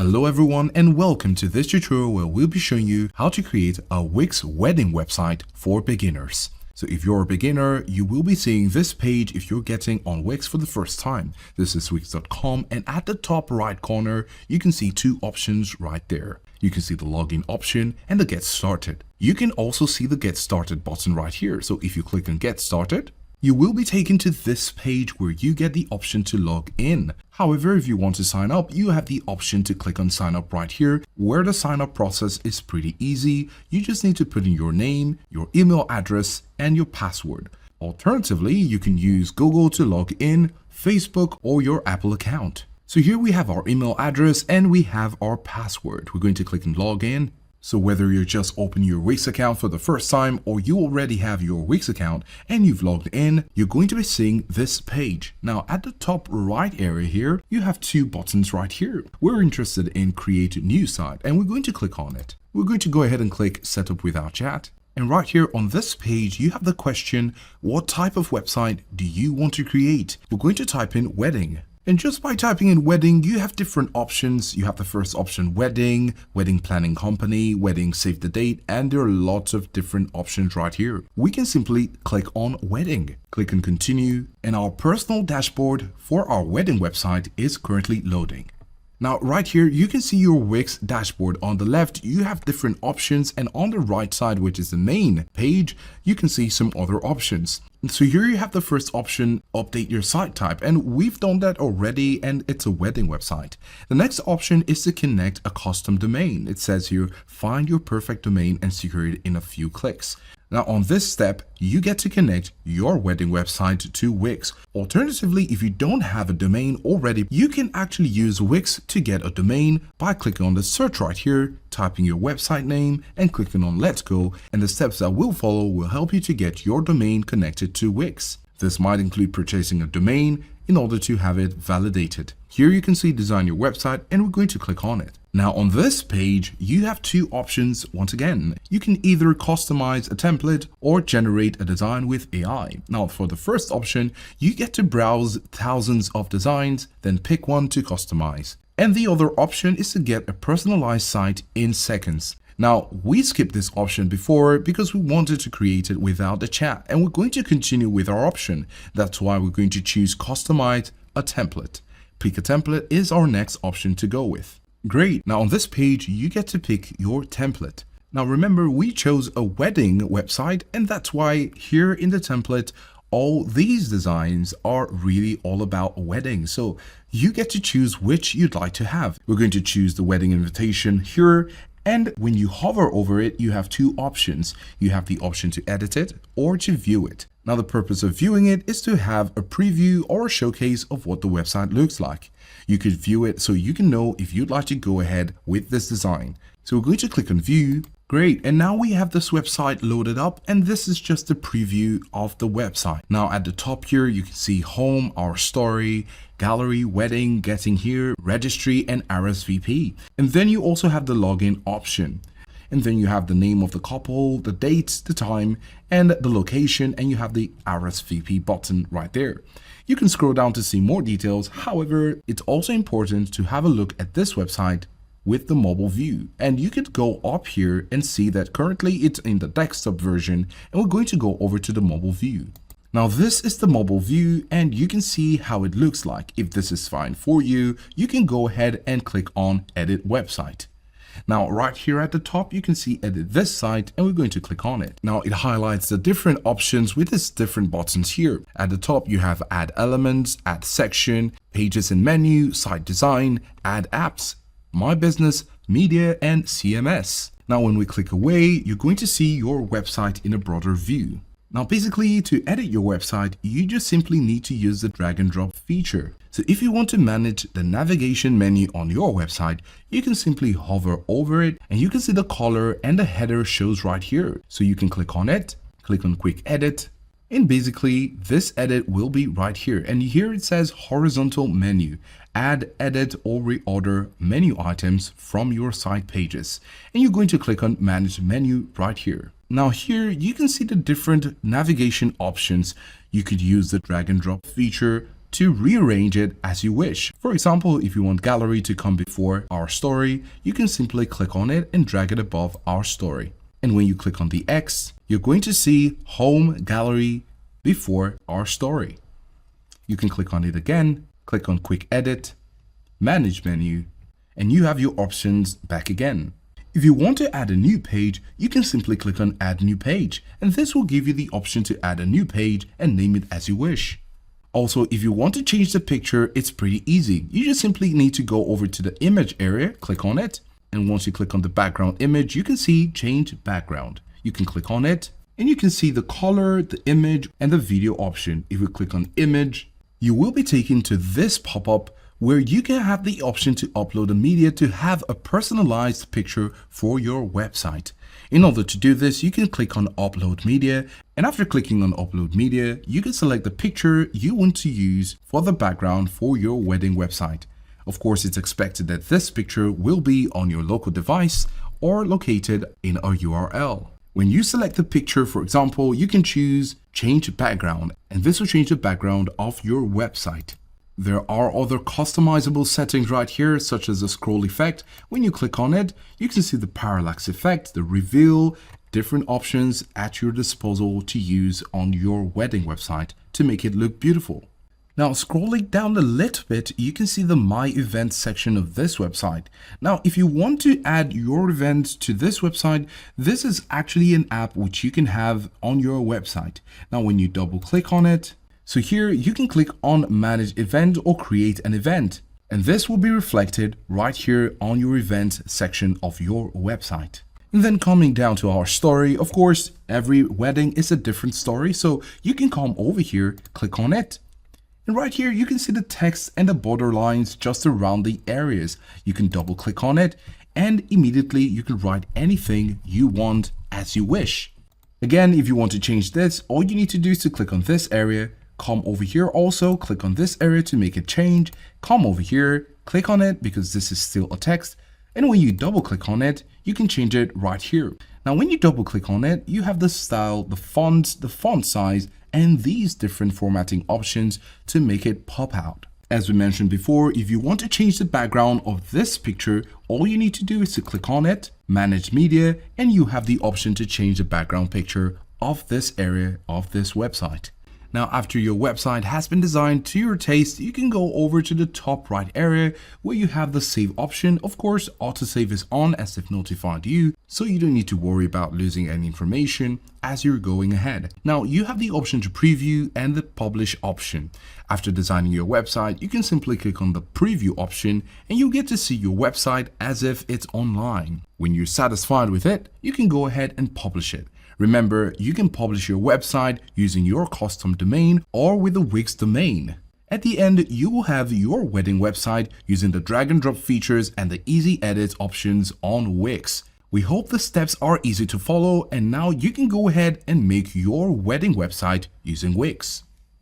Hello everyone and welcome to this tutorial where we'll be showing you how to create a Wix wedding website for beginners. So if you're a beginner, you will be seeing this page if you're getting on Wix for the first time. This is Wix.com, and at the top right corner, you can see two options right there. You can see the login option and the get started. You can also see the get started button right here. So if you click on get started, you will be taken to this page where you get the option to log in. However, if you want to sign up, you have the option to click on sign up right here, where the sign up process is pretty easy. You just need to put in your name, your email address, and your password. Alternatively, you can use Google to log in, Facebook, or your Apple account. So here we have our email address and we have our password. We're going to click on log in. So whether you're just opening your Wix account for the first time or you already have your Wix account and you've logged in, you're going to be seeing this page. Now at the top right area here, you have two buttons right here. We're interested in create a new site and we're going to click on it. We're going to go ahead and click set up without chat. And right here on this page, you have the question, what type of website do you want to create? We're going to type in wedding. And just by typing in wedding, you have different options. You have the first option, wedding, wedding planning company, wedding save the date, and there are lots of different options right here. We can simply click on wedding, click on continue, and our personal dashboard for our wedding website is currently loading. Now right here, you can see your Wix dashboard. On the left, you have different options, and on the right side, which is the main page, you can see some other options. So here you have the first option, update your site type, and we've done that already and it's a wedding website. The next option is to connect a custom domain. It says here, find your perfect domain and secure it in a few clicks. Now on this step, you get to connect your wedding website to Wix. Alternatively, if you don't have a domain already, you can actually use Wix to get a domain by clicking on the search right here, typing your website name and clicking on let's go, and the steps that will follow will help you to get your domain connected to Wix. This might include purchasing a domain in order to have it validated. Here you can see design your website and we're going to click on it. Now on this page, you have two options once again. You can either customize a template or generate a design with AI. Now for the first option, you get to browse thousands of designs, then pick one to customize. And the other option is to get a personalized site in seconds. Now, we skipped this option before because we wanted to create it without the chat, and we're going to continue with our option. That's why we're going to choose customize a template. Pick a template is our next option to go with. Great. Now on this page, you get to pick your template. Now remember, we chose a wedding website, and that's why here in the template, all these designs are really all about a wedding. So you get to choose which you'd like to have. We're going to choose the wedding invitation here. And when you hover over it, you have two options. You have the option to edit it or to view it. Now, the purpose of viewing it is to have a preview or a showcase of what the website looks like. You could view it so you can know if you'd like to go ahead with this design. So we're going to click on view. Great. And now we have this website loaded up, and this is just a preview of the website. Now at the top here, you can see home, our story, gallery, wedding, getting here, registry, and RSVP. And then you also have the login option. And then you have the name of the couple, the date, the time, and the location, and you have the RSVP button right there. You can scroll down to see more details. However, it's also important to have a look at this website with the mobile view, and you could go up here and see that currently it's in the desktop version, and we're going to go over to the mobile view. Now this is the mobile view, and you can see how it looks like. If this is fine for you, you can go ahead and click on edit website. Now right here at the top, you can see edit this site, and we're going to click on it. Now it highlights the different options with its different buttons here. At the top, you have add elements, add section, pages and menu, site design, add apps, my business, media, and CMS. Now when we click away, you're going to see your website in a broader view. Now basically, to edit your website, you just simply need to use the drag and drop feature. So if you want to manage the navigation menu on your website, you can simply hover over it, and you can see the color and the header shows right here. So you can click on it, click on quick edit, and basically this edit will be right here. And here it says horizontal menu, add, edit, or reorder menu items from your site pages. And you're going to click on manage menu right here. Now here you can see the different navigation options. You could use the drag and drop feature, to rearrange it as you wish. For example, if you want gallery to come before our story, you can simply click on it and drag it above our story. And when you click on the X, you're going to see home gallery before our story. You can click on it again, click on quick edit, manage menu, and you have your options back again. If you want to add a new page, you can simply click on add new page, and this will give you the option to add a new page and name it as you wish. Also, if you want to change the picture, it's pretty easy. You just simply need to go over to the image area, click on it, and once you click on the background image, you can see change background. You can click on it and you can see the color, the image, and the video option. If you click on image, you will be taken to this pop-up where you can have the option to upload a media to have a personalized picture for your website. In order to do this, you can click on upload media, and after clicking on upload media, you can select the picture you want to use for the background for your wedding website. Of course, it's expected that this picture will be on your local device or located in a URL. When you select the picture, for example, you can choose change background, and this will change the background of your website. There are other customizable settings right here, such as the scroll effect. When you click on it, you can see the parallax effect, the reveal, different options at your disposal to use on your wedding website to make it look beautiful. Now, scrolling down a little bit, you can see the My Events section of this website. Now, if you want to add your event to this website, this is actually an app which you can have on your website. Now, when you double click on it, so here you can click on Manage Event or Create an Event, and this will be reflected right here on your event section of your website. And then coming down to our story, of course, every wedding is a different story, so you can come over here, click on it. And right here, you can see the text and the border lines just around the areas. You can double click on it and immediately you can write anything you want as you wish. Again, if you want to change this, all you need to do is to click on this area, come over here also, click on this area to make a change, come over here, click on it because this is still a text. And when you double click on it, you can change it right here. Now, when you double click on it, you have the style, the font size, and these different formatting options to make it pop out. As we mentioned before, if you want to change the background of this picture, all you need to do is to click on it, manage media, and you have the option to change the background picture of this area of this website. Now, after your website has been designed to your taste, you can go over to the top right area where you have the save option. Of course, autosave is on as if notified you, so you don't need to worry about losing any information as you're going ahead. Now, you have the option to preview and the publish option. After designing your website, you can simply click on the preview option and you'll get to see your website as if it's online. When you're satisfied with it, you can go ahead and publish it. Remember, you can publish your website using your custom domain or with a Wix domain. At the end, you will have your wedding website using the drag and drop features and the easy edit options on Wix. We hope the steps are easy to follow, and now you can go ahead and make your wedding website using Wix.